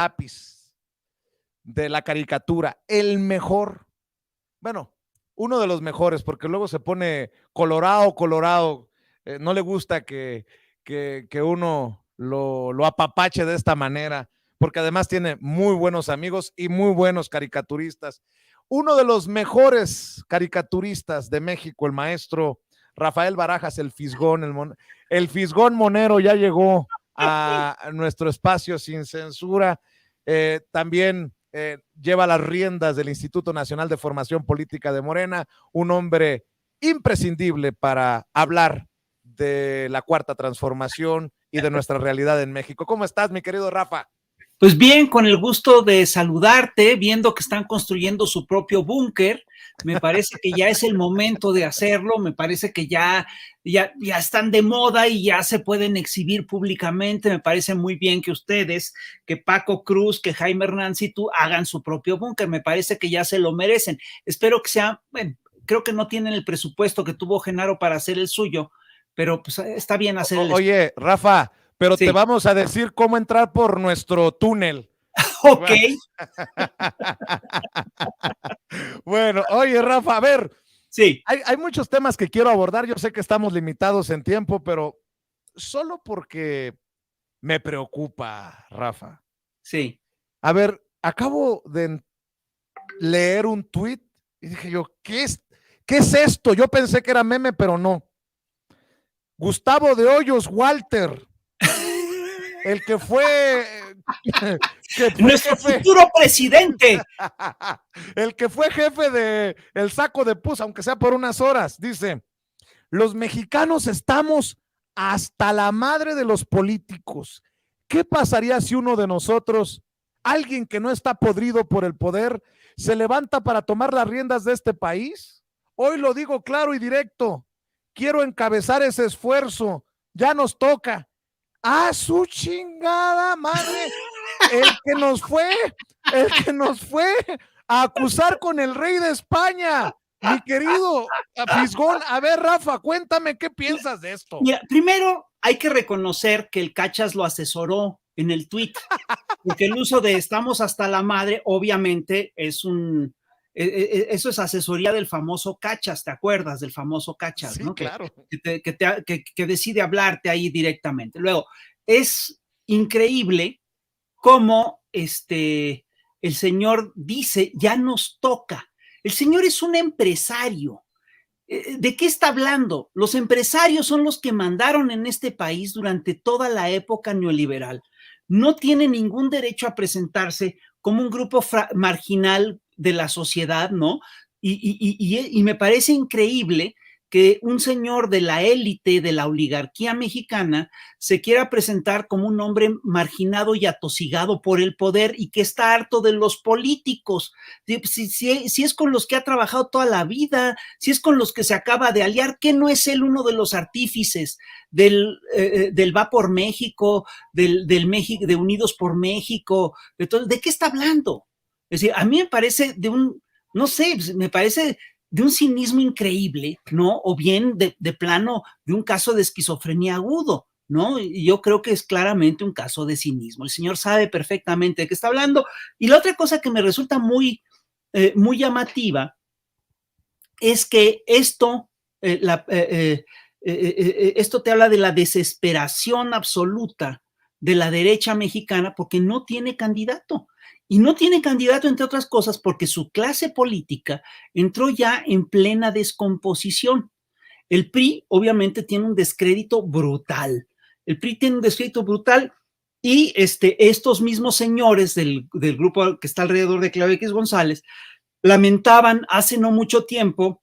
lápiz de la caricatura, el mejor, bueno, uno de los mejores, porque luego se pone colorado, no le gusta que uno lo apapache de esta manera, porque además tiene muy buenos amigos y muy buenos caricaturistas. Uno de los mejores caricaturistas de México, el maestro Rafael Barajas, el Fisgón Monero, ya llegó a nuestro espacio sin censura. También lleva las riendas del Instituto Nacional de Formación Política de Morena, un hombre imprescindible para hablar de la Cuarta Transformación y de nuestra realidad en México. ¿Cómo estás, mi querido Rafa? Pues bien, con el gusto de saludarte, viendo que están construyendo su propio búnker. Me parece que ya es el momento de hacerlo, me parece que ya están de moda y ya se pueden exhibir públicamente. Me parece muy bien que ustedes, que Paco Cruz, que Jaime Hernández y tú hagan su propio búnker. Me parece que ya se lo merecen. Espero que sea, bueno, creo que no tienen el presupuesto que tuvo Genaro para hacer el suyo, pero pues está bien hacer el... Oye, Rafa, pero sí, te vamos a decir cómo entrar por nuestro túnel. Ok. Bueno, oye, Rafa, a ver. Sí. Hay muchos temas que quiero abordar. Yo sé que estamos limitados en tiempo, pero solo porque me preocupa, Rafa. Sí. A ver, acabo de leer un tuit y dije yo, ¿qué es esto? Yo pensé que era meme, pero no. Gustavo de Hoyos Walter, el que fue nuestro futuro presidente, el que fue jefe de el saco de pus, aunque sea por unas horas, dice: los mexicanos estamos hasta la madre de los políticos. ¿Qué pasaría si uno de nosotros, alguien que no está podrido por el poder, se levanta para tomar las riendas de este país? Hoy lo digo claro y directo. Quiero encabezar ese esfuerzo. Ya nos toca. ¡Ah, su chingada madre! El que nos fue a acusar con el rey de España. Mi querido Fisgón, a ver, Rafa, cuéntame qué piensas de esto. Mira, primero hay que reconocer que el Cachas lo asesoró en el tuit, porque el uso de estamos hasta la madre, obviamente, eso es asesoría del famoso Cachas, ¿te acuerdas del famoso Cachas? Sí, ¿no? claro. Que decide hablarte ahí directamente. Luego, es increíble cómo el señor dice, ya nos toca. El señor es un empresario. ¿De qué está hablando? Los empresarios son los que mandaron en este país durante toda la época neoliberal. No tienen ningún derecho a presentarse como un grupo marginal de la sociedad, ¿no? Y me parece increíble que un señor de la élite, de la oligarquía mexicana, se quiera presentar como un hombre marginado y atosigado por el poder y que está harto de los políticos. Si es con los que ha trabajado toda la vida, si es con los que se acaba de aliar, ¿qué no es él uno de los artífices del Va por México, México, de Unidos por México? ¿De qué está hablando? Es decir, a mí me parece no sé, me parece de un cinismo increíble, ¿no? O bien de plano de un caso de esquizofrenia agudo, ¿no? Y yo creo que es claramente un caso de cinismo. El señor sabe perfectamente de qué está hablando. Y la otra cosa que me resulta muy llamativa es que esto te habla de la desesperación absoluta de la derecha mexicana porque no tiene candidato. Y no tiene candidato, entre otras cosas, porque su clase política entró ya en plena descomposición. El PRI, obviamente, tiene un descrédito brutal. El PRI tiene un descrédito brutal y estos mismos señores del grupo que está alrededor de Claudio X González lamentaban hace no mucho tiempo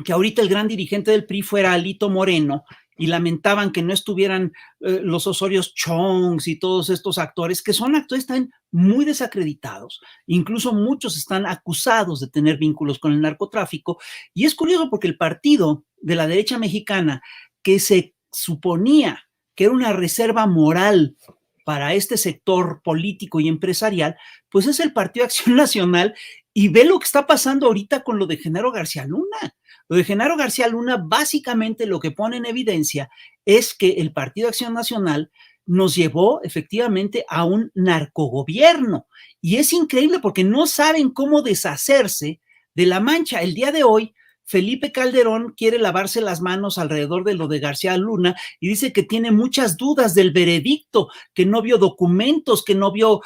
que ahorita el gran dirigente del PRI fuera Alito Moreno y lamentaban que no estuvieran los Osorios Chongs y todos estos actores, que son actores también muy desacreditados. Incluso muchos están acusados de tener vínculos con el narcotráfico. Y es curioso porque el partido de la derecha mexicana, que se suponía que era una reserva moral para este sector político y empresarial, pues es el Partido Acción Nacional, y ve lo que está pasando ahorita con lo de Genaro García Luna. Lo de Genaro García Luna básicamente lo que pone en evidencia es que el Partido Acción Nacional nos llevó efectivamente a un narcogobierno. Y es increíble porque no saben cómo deshacerse de la mancha. El día de hoy, Felipe Calderón quiere lavarse las manos alrededor de lo de García Luna y dice que tiene muchas dudas del veredicto, que no vio documentos, que no vio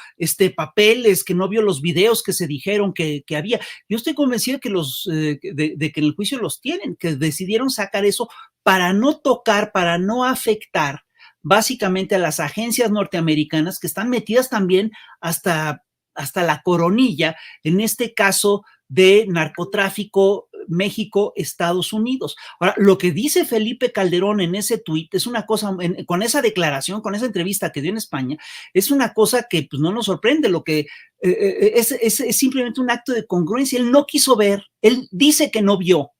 papeles, que no vio los videos que se dijeron que había. Yo estoy convencido que de que en el juicio los tienen, que decidieron sacar eso para no tocar, para no afectar básicamente a las agencias norteamericanas que están metidas también hasta la coronilla en este caso de narcotráfico México-Estados Unidos. Ahora, lo que dice Felipe Calderón en ese tuit es una cosa, con esa declaración, con esa entrevista que dio en España, es una cosa que pues, no nos sorprende, lo que es simplemente un acto de congruencia. Él no quiso ver, él dice que no vio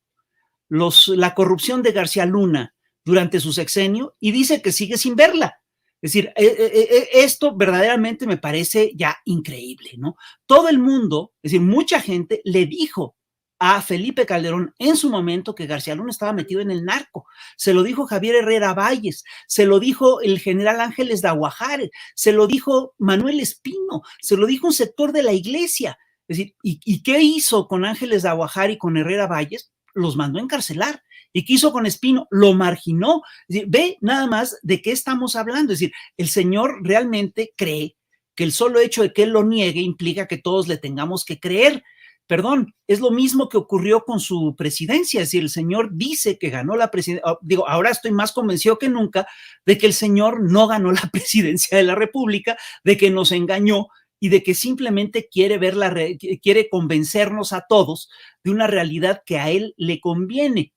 la corrupción de García Luna durante su sexenio y dice que sigue sin verla. Es decir, esto verdaderamente me parece ya increíble, ¿no? Todo el mundo, es decir, mucha gente le dijo a Felipe Calderón en su momento que García Luna estaba metido en el narco. Se lo dijo Javier Herrera Valles, se lo dijo el general Ángeles de Aguajare, se lo dijo Manuel Espino, se lo dijo un sector de la iglesia. Es decir, ¿y qué hizo con Ángeles de Aguajare y con Herrera Valles? Los mandó a encarcelar. ¿Y qué hizo con Espino? Lo marginó. Es decir, ve nada más de qué estamos hablando. Es decir, el señor realmente cree que el solo hecho de que él lo niegue implica que todos le tengamos que creer. Perdón, es lo mismo que ocurrió con su presidencia. Es decir, el señor dice que ganó la presidencia. Digo, ahora estoy más convencido que nunca de que el señor no ganó la presidencia de la República, de que nos engañó y de que simplemente quiere convencernos a todos de una realidad que a él le conviene.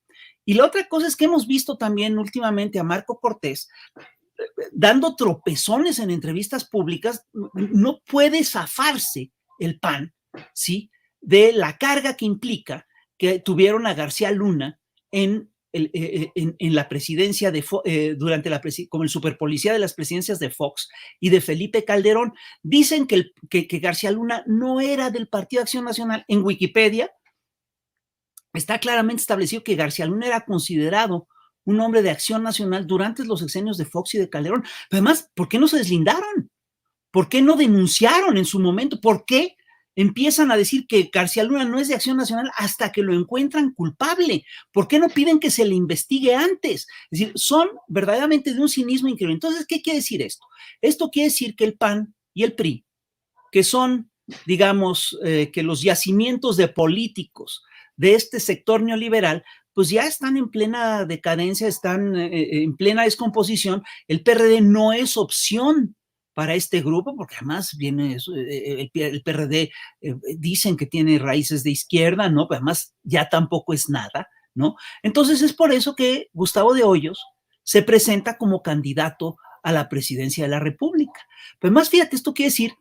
Y la otra cosa es que hemos visto también últimamente a Marco Cortés dando tropezones en entrevistas públicas. No puede zafarse el PAN, ¿sí?, de la carga que implica que tuvieron a García Luna en la presidencia como el superpolicía de las presidencias de Fox y de Felipe Calderón. Dicen que García Luna no era del Partido Acción Nacional. En Wikipedia está claramente establecido que García Luna era considerado un hombre de Acción Nacional durante los sexenios de Fox y de Calderón. Pero además, ¿por qué no se deslindaron? ¿Por qué no denunciaron en su momento? ¿Por qué empiezan a decir que García Luna no es de Acción Nacional hasta que lo encuentran culpable? ¿Por qué no piden que se le investigue antes? Es decir, son verdaderamente de un cinismo increíble. Entonces, ¿qué quiere decir esto? Esto quiere decir que el PAN y el PRI, que son, digamos, que los yacimientos de políticos de este sector neoliberal, pues ya están en plena decadencia, están en plena descomposición. El PRD no es opción para este grupo, porque además viene el PRD, dicen que tiene raíces de izquierda, ¿no? Pero además ya tampoco es nada, ¿no? Entonces es por eso que Gustavo de Hoyos se presenta como candidato a la presidencia de la República. Pero además, fíjate, esto quiere decir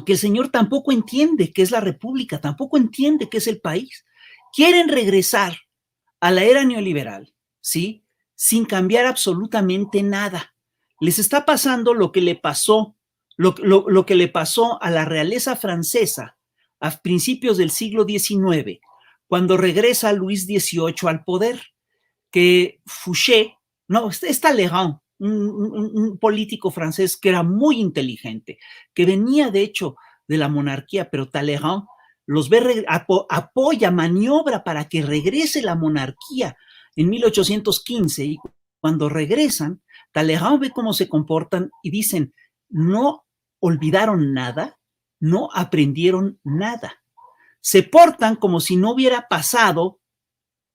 que el señor tampoco entiende qué es la República, tampoco entiende qué es el país. Quieren regresar a la era neoliberal, ¿sí?, sin cambiar absolutamente nada. Les está pasando lo que le pasó, lo que le pasó a la realeza francesa a principios del siglo XIX, cuando regresa Luis XVIII al poder, que Fouché, no, es Talleyrand, un político francés que era muy inteligente, que venía de hecho de la monarquía, pero Talleyrand los ve, apoya, maniobra para que regrese la monarquía en 1815, y cuando regresan, Talleyrand ve cómo se comportan y dicen, no olvidaron nada, no aprendieron nada. Se portan como si no hubiera pasado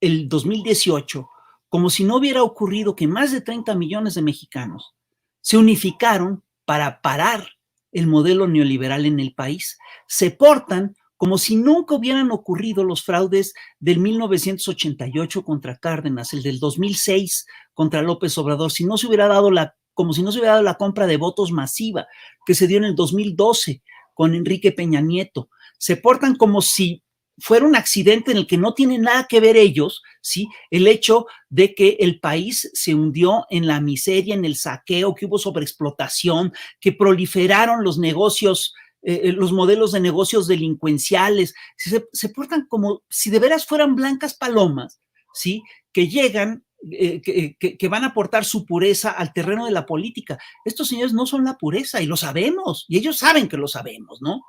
el 2018, como si no hubiera ocurrido que más de 30 millones de mexicanos se unificaron para parar el modelo neoliberal en el país. Se portan como si nunca hubieran ocurrido los fraudes del 1988 contra Cárdenas, el del 2006 contra López Obrador, como si no se hubiera dado la compra de votos masiva que se dio en el 2012 con Enrique Peña Nieto. Se portan como si fuera un accidente en el que no tienen nada que ver ellos, ¿sí?, el hecho de que el país se hundió en la miseria, en el saqueo, que hubo sobreexplotación, que proliferaron los negocios, los modelos de negocios delincuenciales. Se portan como si de veras fueran blancas palomas, ¿sí?, que llegan que van a aportar su pureza al terreno de la política. Estos señores no son la pureza y lo sabemos, y ellos saben que lo sabemos, ¿no?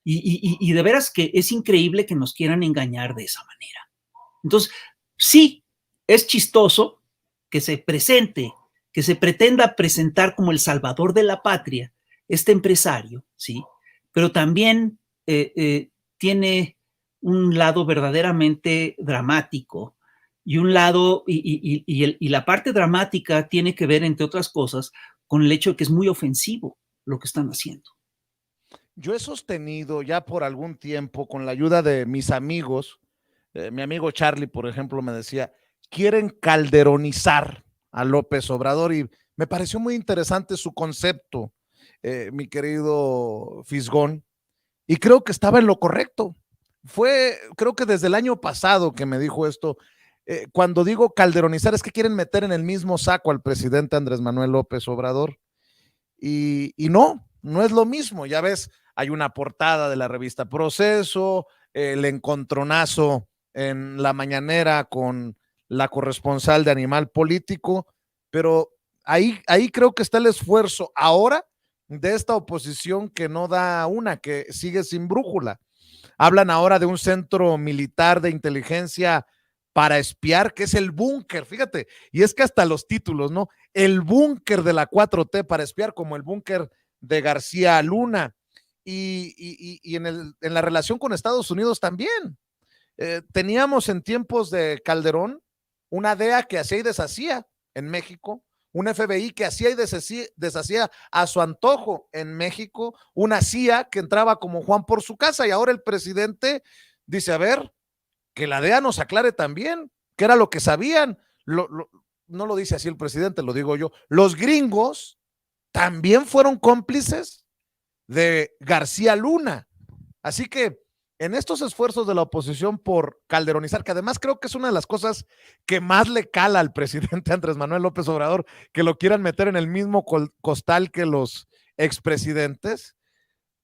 Y de veras que es increíble que nos quieran engañar de esa manera. Entonces, sí, es chistoso que se presente, que se pretenda presentar como el salvador de la patria este empresario, ¿sí? Pero también tiene un lado verdaderamente dramático y un lado, y la parte dramática tiene que ver, entre otras cosas, con el hecho de que es muy ofensivo lo que están haciendo. Yo he sostenido ya por algún tiempo, con la ayuda de mis amigos, mi amigo Charlie, por ejemplo, me decía, quieren calderonizar a López Obrador y me pareció muy interesante su concepto, mi querido Fisgón, y creo que estaba en lo correcto. Creo que desde el año pasado que me dijo esto, cuando digo calderonizar es que quieren meter en el mismo saco al presidente Andrés Manuel López Obrador y no es lo mismo, ya ves, hay una portada de la revista Proceso, el encontronazo en la mañanera con la corresponsal de Animal Político, pero ahí creo que está el esfuerzo ahora de esta oposición que no da una, que sigue sin brújula. Hablan ahora de un centro militar de inteligencia para espiar, que es el búnker, fíjate, y es que hasta los títulos, ¿no? El búnker de la 4T para espiar, como el búnker de García Luna, y en la relación con Estados Unidos también. Teníamos en tiempos de Calderón una DEA que hacía y deshacía en México, un FBI que hacía y deshacía a su antojo en México, una CIA que entraba como Juan por su casa, y ahora el presidente dice, a ver, que la DEA nos aclare también, que era lo que sabían. No lo dice así el presidente, lo digo yo. Los gringos también fueron cómplices de García Luna. Así que en estos esfuerzos de la oposición por calderonizar, que además creo que es una de las cosas que más le cala al presidente Andrés Manuel López Obrador, que lo quieran meter en el mismo costal que los expresidentes,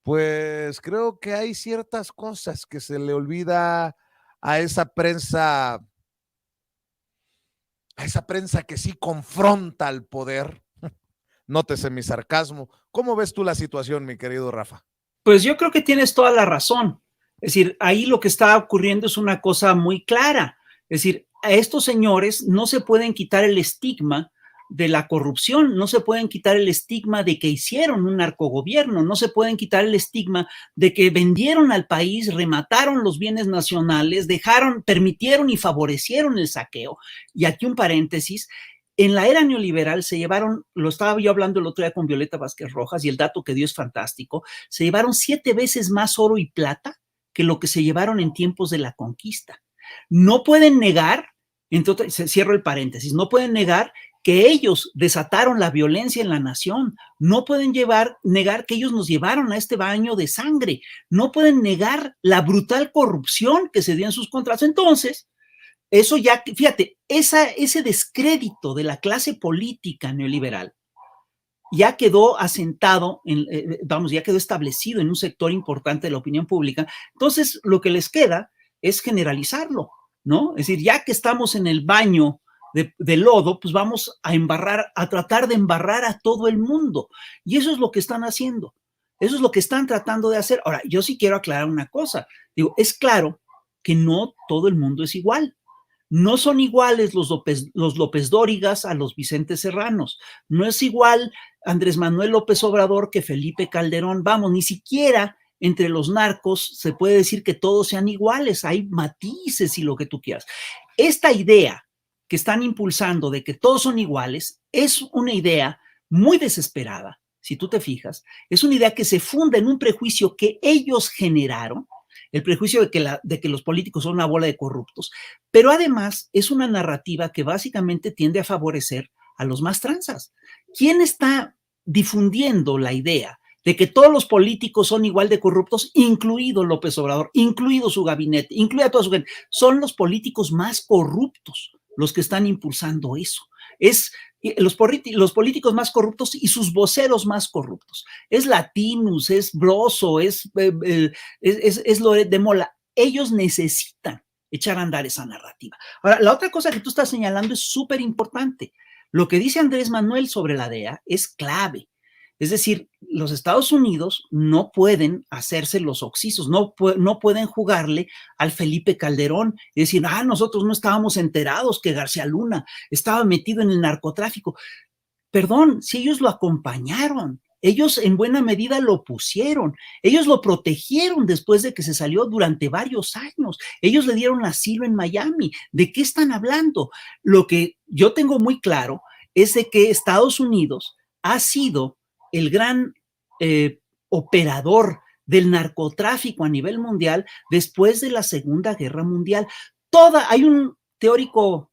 pues creo que hay ciertas cosas que se le olvida a esa prensa que sí confronta al poder. Nótese mi sarcasmo. ¿Cómo ves tú la situación, mi querido Rafa? Pues yo creo que tienes toda la razón. Es decir, ahí lo que está ocurriendo es una cosa muy clara. Es decir, a estos señores no se pueden quitar el estigma de la corrupción, no se pueden quitar el estigma de que hicieron un narcogobierno, no se pueden quitar el estigma de que vendieron al país, remataron los bienes nacionales, permitieron y favorecieron el saqueo. Y aquí un paréntesis, en la era neoliberal se llevaron, lo estaba yo hablando el otro día con Violeta Vázquez Rojas y el dato que dio es fantástico, se llevaron 7 veces más oro y plata que lo que se llevaron en tiempos de la conquista. No pueden negar, entonces cierro el paréntesis, no pueden negar que ellos desataron la violencia en la nación, no pueden negar que ellos nos llevaron a este baño de sangre, no pueden negar la brutal corrupción que se dio en sus contratos. Entonces, eso ya, fíjate, ese descrédito de la clase política neoliberal ya quedó asentado, ya quedó establecido en un sector importante de la opinión pública. Entonces, lo que les queda es generalizarlo, ¿no? Es decir, ya que estamos en el baño de lodo, pues vamos a tratar de embarrar a todo el mundo. Y eso es lo que están haciendo. Eso es lo que están tratando de hacer. Ahora, yo sí quiero aclarar una cosa. Digo, es claro que no todo el mundo es igual. No son iguales los López Dórigas a los Vicente Serranos. No es igual Andrés Manuel López Obrador que Felipe Calderón. Vamos, ni siquiera entre los narcos se puede decir que todos sean iguales. Hay matices y lo que tú quieras. Esta idea que están impulsando de que todos son iguales es una idea muy desesperada, si tú te fijas. Es una idea que se funda en un prejuicio que ellos generaron, el prejuicio de que los políticos son una bola de corruptos, pero además es una narrativa que básicamente tiende a favorecer a los más tranzas. ¿Quién está difundiendo la idea de que todos los políticos son igual de corruptos, incluido López Obrador, incluido su gabinete, incluida toda su gente? Son los políticos más corruptos los que están impulsando eso. Es los políticos más corruptos y sus voceros más corruptos. Es Latinus, es Broso, es Loret de Mola. Ellos necesitan echar a andar esa narrativa. Ahora, la otra cosa que tú estás señalando es súper importante. Lo que dice Andrés Manuel sobre la DEA es clave. Es decir, los Estados Unidos no pueden hacerse los oxisos, no pueden jugarle al Felipe Calderón y decir, nosotros no estábamos enterados que García Luna estaba metido en el narcotráfico. Perdón, si ellos lo acompañaron, ellos en buena medida lo pusieron, ellos lo protegieron después de que se salió durante varios años, ellos le dieron asilo en Miami. ¿De qué están hablando? Lo que yo tengo muy claro es de que Estados Unidos ha sido el gran operador del narcotráfico a nivel mundial después de la Segunda Guerra Mundial. Hay un teórico,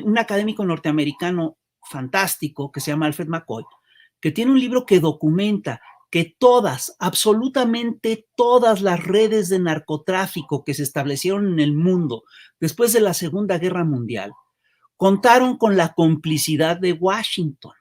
un académico norteamericano fantástico que se llama Alfred McCoy, que tiene un libro que documenta que absolutamente todas las redes de narcotráfico que se establecieron en el mundo después de la Segunda Guerra Mundial contaron con la complicidad de Washington.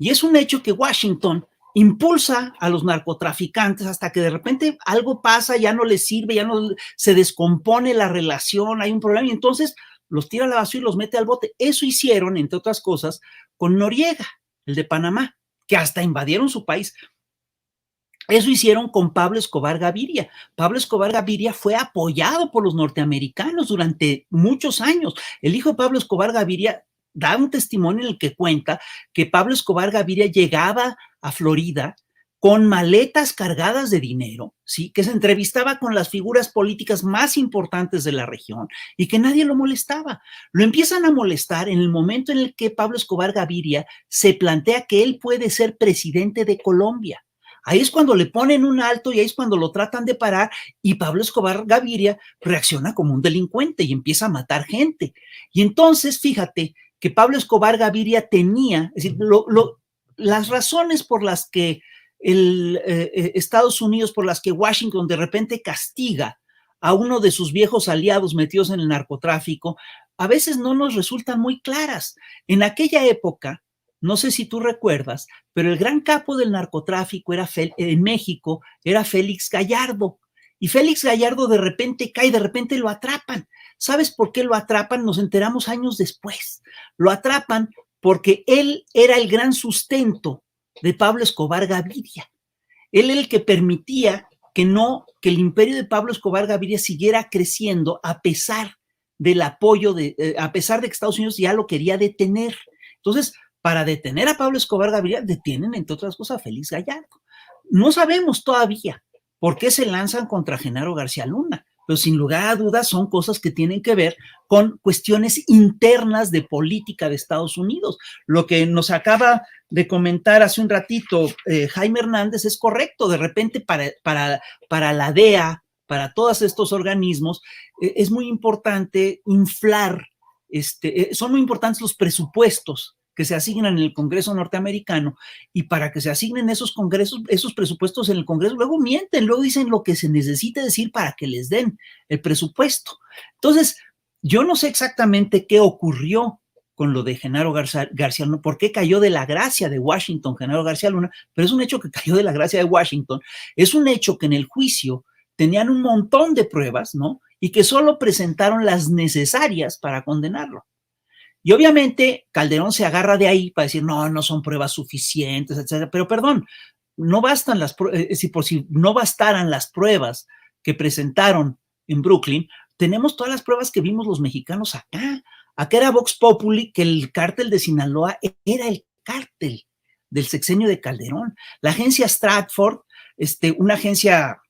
Y es un hecho que Washington impulsa a los narcotraficantes hasta que de repente algo pasa, ya no les sirve, ya no se descompone la relación, hay un problema y entonces los tira a la basura y los mete al bote. Eso hicieron, entre otras cosas, con Noriega, el de Panamá, que hasta invadieron su país. Eso hicieron con Pablo Escobar Gaviria. Pablo Escobar Gaviria fue apoyado por los norteamericanos durante muchos años. El hijo de Pablo Escobar Gaviria da un testimonio en el que cuenta que Pablo Escobar Gaviria llegaba a Florida con maletas cargadas de dinero, ¿sí? Que se entrevistaba con las figuras políticas más importantes de la región y que nadie lo molestaba. Lo empiezan a molestar en el momento en el que Pablo Escobar Gaviria se plantea que él puede ser presidente de Colombia. Ahí es cuando le ponen un alto y ahí es cuando lo tratan de parar y Pablo Escobar Gaviria reacciona como un delincuente y empieza a matar gente. Y entonces, fíjate que Pablo Escobar Gaviria tenía, es decir, las razones por las que Estados Unidos, por las que Washington de repente castiga a uno de sus viejos aliados metidos en el narcotráfico, a veces no nos resultan muy claras. En aquella época, no sé si tú recuerdas, pero el gran capo del narcotráfico en México era Félix Gallardo. Y Félix Gallardo de repente cae, de repente lo atrapan. ¿Sabes por qué lo atrapan? Nos enteramos años después. Lo atrapan porque él era el gran sustento de Pablo Escobar Gaviria. Él era el que permitía que el imperio de Pablo Escobar Gaviria siguiera creciendo a pesar del apoyo, a pesar de que Estados Unidos ya lo quería detener. Entonces, para detener a Pablo Escobar Gaviria, detienen, entre otras cosas, a Félix Gallardo. No sabemos todavía por qué se lanzan contra Genaro García Luna, pero sin lugar a dudas son cosas que tienen que ver con cuestiones internas de política de Estados Unidos. Lo que nos acaba de comentar hace un ratito Jaime Hernández es correcto. De repente para la DEA, para todos estos organismos, es muy importante inflar, son muy importantes los presupuestos que se asignan en el Congreso norteamericano, y para que se asignen esos presupuestos en el Congreso, luego mienten, luego dicen lo que se necesita decir para que les den el presupuesto. Entonces, yo no sé exactamente qué ocurrió con lo de Genaro García Luna, por qué cayó de la gracia de Washington Genaro García Luna, pero es un hecho que cayó de la gracia de Washington, es un hecho que en el juicio tenían un montón de pruebas, ¿no? Y que solo presentaron las necesarias para condenarlo. Y obviamente Calderón se agarra de ahí para decir, no son pruebas suficientes, etcétera. Pero perdón, no bastan por si no bastaran las pruebas que presentaron en Brooklyn, tenemos todas las pruebas que vimos los mexicanos acá. Acá era Vox Populi que el cártel de Sinaloa era el cártel del sexenio de Calderón. La agencia Stratford, una agencia,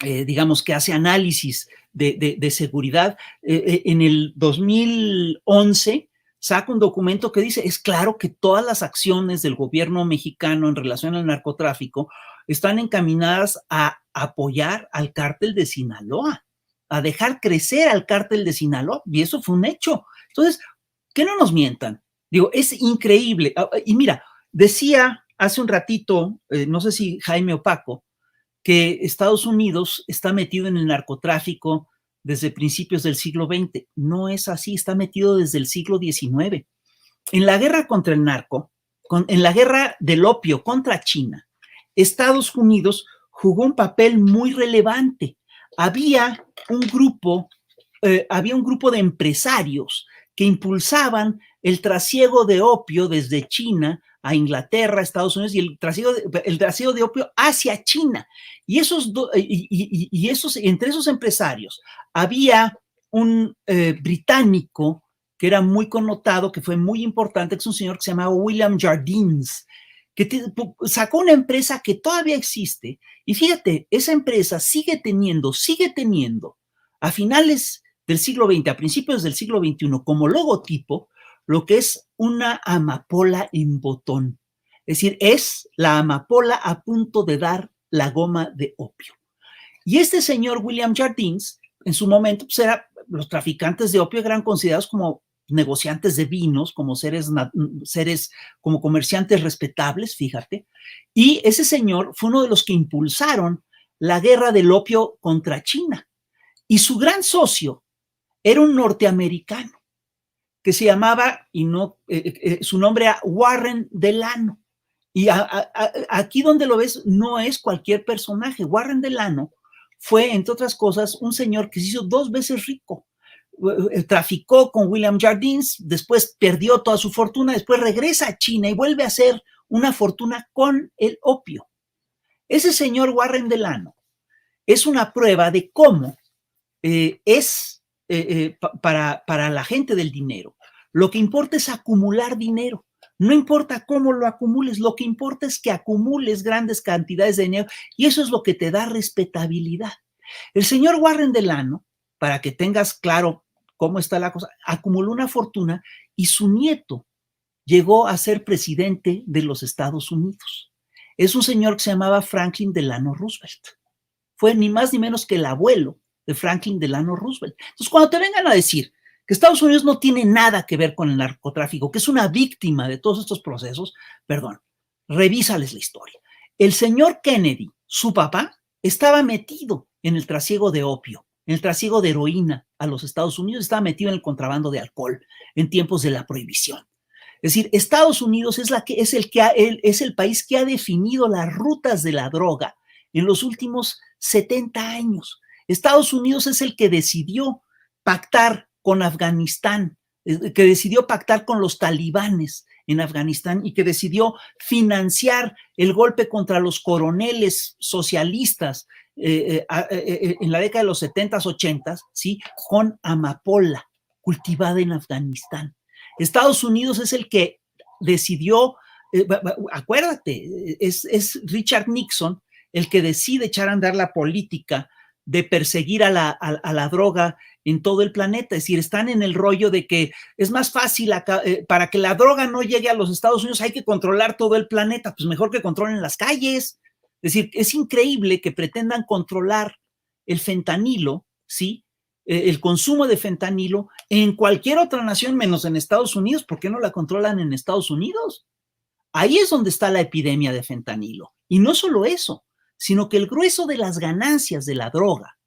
digamos, que hace análisis de seguridad, en el 2011 saca un documento que dice, es claro que todas las acciones del gobierno mexicano en relación al narcotráfico están encaminadas a apoyar al cártel de Sinaloa, a dejar crecer al cártel de Sinaloa, y eso fue un hecho. Entonces, que no nos mientan. Digo, es increíble. Y mira, decía hace un ratito, no sé si Jaime o Paco, que Estados Unidos está metido en el narcotráfico desde principios del siglo XX. No es así, está metido desde el siglo XIX. En la guerra contra el narco, en la guerra del opio contra China, Estados Unidos jugó un papel muy relevante. había un grupo de empresarios que impulsaban el trasiego de opio desde China a Inglaterra, Estados Unidos, y el trasiego de opio hacia China. Y entre esos empresarios había un británico que era muy connotado, que fue muy importante, que es un señor que se llamaba William Jardines, que sacó una empresa que todavía existe. Y fíjate, esa empresa sigue teniendo a finales del siglo XX, a principios del siglo XXI, como logotipo, lo que es una amapola en botón. Es decir, es la amapola a punto de dar la goma de opio. Y este señor William Jardines, en su momento, pues los traficantes de opio eran considerados como negociantes de vinos, como seres, como comerciantes respetables, fíjate. Y ese señor fue uno de los que impulsaron la guerra del opio contra China. Y su gran socio era un norteamericano que se llamaba, su nombre era Warren Delano. Y aquí donde lo ves no es cualquier personaje. Warren Delano fue, entre otras cosas, un señor que se hizo 2 veces rico. Traficó con William Jardines, después perdió toda su fortuna, después regresa a China y vuelve a hacer una fortuna con el opio. Ese señor Warren Delano es una prueba de cómo para la gente del dinero. Lo que importa es acumular dinero. No importa cómo lo acumules, lo que importa es que acumules grandes cantidades de dinero y eso es lo que te da respetabilidad. El señor Warren Delano, para que tengas claro cómo está la cosa, acumuló una fortuna y su nieto llegó a ser presidente de los Estados Unidos. Es un señor que se llamaba Franklin Delano Roosevelt. Fue ni más ni menos que el abuelo de Franklin Delano Roosevelt. Entonces, cuando te vengan a decir que Estados Unidos no tiene nada que ver con el narcotráfico, que es una víctima de todos estos procesos, perdón, revísales la historia. El señor Kennedy, su papá, estaba metido en el trasiego de opio, en el trasiego de heroína a los Estados Unidos, estaba metido en el contrabando de alcohol en tiempos de la prohibición. Es decir, Estados Unidos es el país que ha definido las rutas de la droga en los últimos 70 años. Estados Unidos es el que decidió pactar con Afganistán, que decidió pactar con los talibanes en Afganistán y que decidió financiar el golpe contra los coroneles socialistas en la década de los 70s, 80s, ¿sí? Con amapola cultivada en Afganistán. Estados Unidos es el que decidió, acuérdate, es Richard Nixon el que decide echar a andar la política de perseguir a la droga en todo el planeta. Es decir, están en el rollo de que es más fácil, para que la droga no llegue a los Estados Unidos hay que controlar todo el planeta, pues mejor que controlen las calles. Es decir, es increíble que pretendan controlar el fentanilo, ¿sí? El consumo de fentanilo en cualquier otra nación menos en Estados Unidos. ¿Por qué no la controlan en Estados Unidos? Ahí es donde está la epidemia de fentanilo. Y no solo eso, sino que el grueso de las ganancias de la droga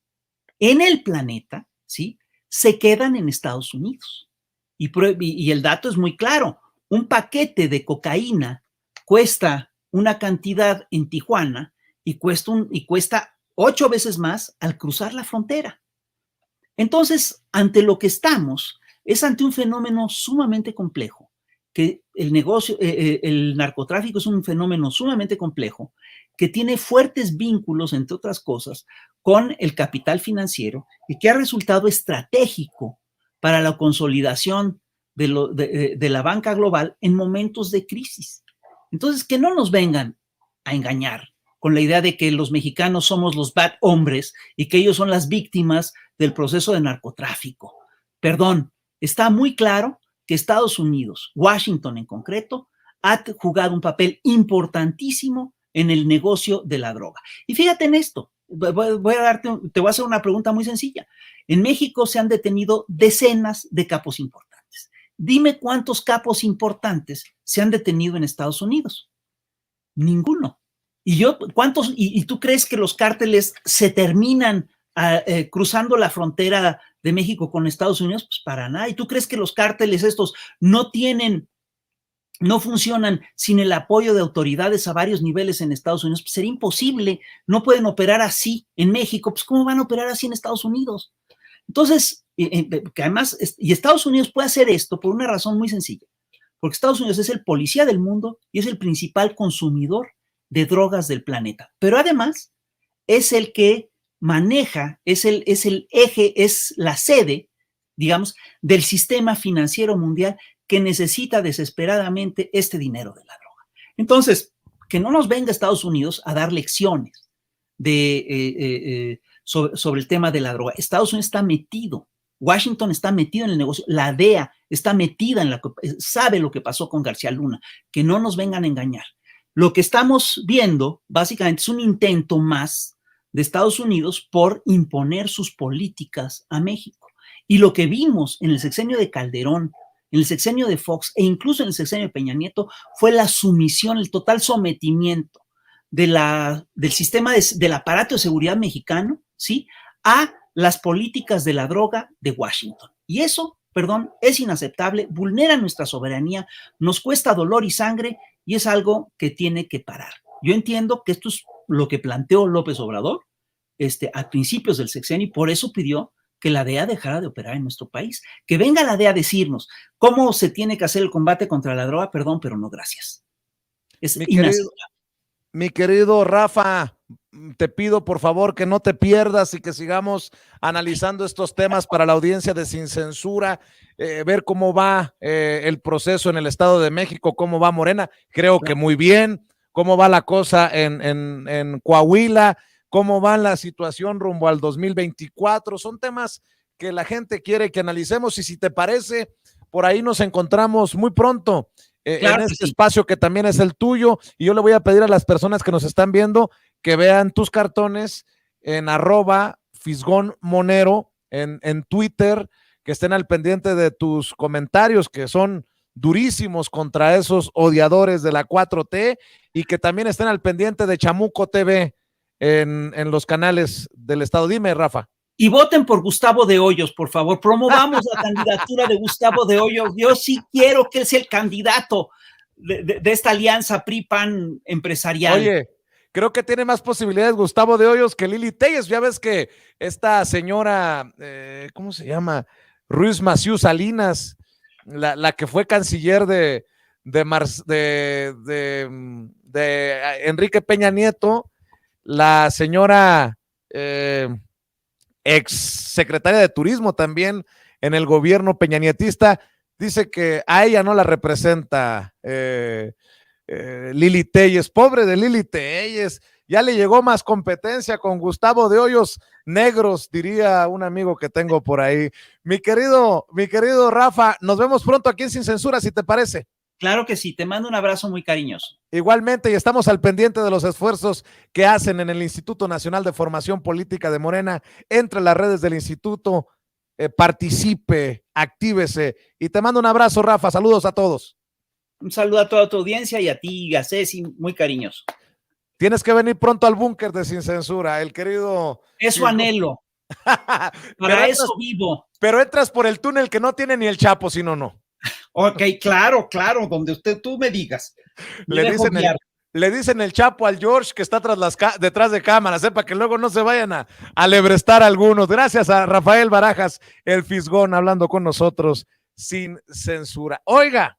en el planeta, ¿sí? Se quedan en Estados Unidos. Y el dato es muy claro. Un paquete de cocaína cuesta una cantidad en Tijuana y cuesta 8 veces más al cruzar la frontera. Entonces, ante lo que estamos, es ante un fenómeno sumamente complejo, que el narcotráfico es un fenómeno sumamente complejo, que tiene fuertes vínculos, entre otras cosas, con el capital financiero y que ha resultado estratégico para la consolidación de la banca global en momentos de crisis. Entonces, que no nos vengan a engañar con la idea de que los mexicanos somos los bad hombres y que ellos son las víctimas del proceso de narcotráfico. Perdón, está muy claro que Estados Unidos, Washington en concreto, ha jugado un papel importantísimo en el negocio de la droga. Y fíjate en esto, te voy a hacer una pregunta muy sencilla. En México se han detenido decenas de capos importantes. Dime cuántos capos importantes se han detenido en Estados Unidos. Ninguno. ¿Y tú crees que los cárteles se terminan cruzando la frontera de México con Estados Unidos? Pues para nada. ¿Y tú crees que los cárteles estos no tienen no funcionan sin el apoyo de autoridades a varios niveles en Estados Unidos, pues sería imposible. No pueden operar así en México, pues ¿cómo van a operar así en Estados Unidos? Entonces, que además, y Estados Unidos puede hacer esto por una razón muy sencilla, porque Estados Unidos es el policía del mundo y es el principal consumidor de drogas del planeta, pero además es el que maneja, es el eje, es la sede, digamos, del sistema financiero mundial que necesita desesperadamente este dinero de la droga. Entonces, que no nos venga Estados Unidos a dar lecciones sobre el tema de la droga. Estados Unidos está metido, Washington está metido en el negocio, la DEA está metida sabe lo que pasó con García Luna, que no nos vengan a engañar. Lo que estamos viendo, básicamente, es un intento más de Estados Unidos por imponer sus políticas a México. Y lo que vimos en el sexenio de Calderón, en el sexenio de Fox e incluso en el sexenio de Peña Nieto fue la sumisión, el total sometimiento del sistema del aparato de seguridad mexicano, ¿sí?, a las políticas de la droga de Washington. Y eso, perdón, es inaceptable, vulnera nuestra soberanía, nos cuesta dolor y sangre y es algo que tiene que parar. Yo entiendo que esto es lo que planteó López Obrador a principios del sexenio y por eso pidió que la DEA dejara de operar en nuestro país. Que venga la DEA a decirnos cómo se tiene que hacer el combate contra la droga, perdón, pero no gracias. Es inaceptable. Mi querido Rafa, te pido por favor que no te pierdas y que sigamos analizando estos temas para la audiencia de Sin Censura, ver cómo va el proceso en el Estado de México, cómo va Morena, creo que muy bien, cómo va la cosa en Coahuila, cómo va la situación rumbo al 2024, son temas que la gente quiere que analicemos y si te parece, por ahí nos encontramos muy pronto. Claro en este espacio que también es el tuyo y yo le voy a pedir a las personas que nos están viendo que vean tus cartones en @fisgonmonero en Twitter, que estén al pendiente de tus comentarios que son durísimos contra esos odiadores de la 4T y que también estén al pendiente de Chamuco TV en los canales del estado. Dime, Rafa. Y voten por Gustavo de Hoyos, por favor. Promovamos la candidatura de Gustavo de Hoyos. Yo sí quiero que él sea el candidato de esta alianza PRI-PAN empresarial. Oye, creo que tiene más posibilidades Gustavo de Hoyos que Lili Téllez. Ya ves que esta señora, ¿cómo se llama? Ruiz Massieu Salinas, la que fue canciller de Enrique Peña Nieto, la señora ex secretaria de Turismo también en el gobierno peñanietista, dice que a ella no la representa Lili Téllez. Pobre de Lili Téllez, ya le llegó más competencia con Gustavo de Hoyos negros, diría un amigo que tengo por ahí. Mi querido Rafa, nos vemos pronto aquí en Sin Censura, si te parece. Claro que sí, te mando un abrazo muy cariñoso. Igualmente, y estamos al pendiente de los esfuerzos que hacen en el Instituto Nacional de Formación Política de Morena. Entre las redes del instituto, participe, actívese. Y te mando un abrazo, Rafa. Saludos a todos. Un saludo a toda tu audiencia y a ti, a Ceci, muy cariñoso. Tienes que venir pronto al búnker de Sin Censura, el querido. Eso anhelo. Para eso vivo. Pero entras por el túnel que no tiene ni el Chapo, si no, no. Ok, claro, donde tú me digas. Le dicen el Chapo al George que está detrás de cámaras, para que luego no se vayan a alebrestar algunos. Gracias a Rafael Barajas, el Fisgón, hablando con nosotros sin censura. Oiga,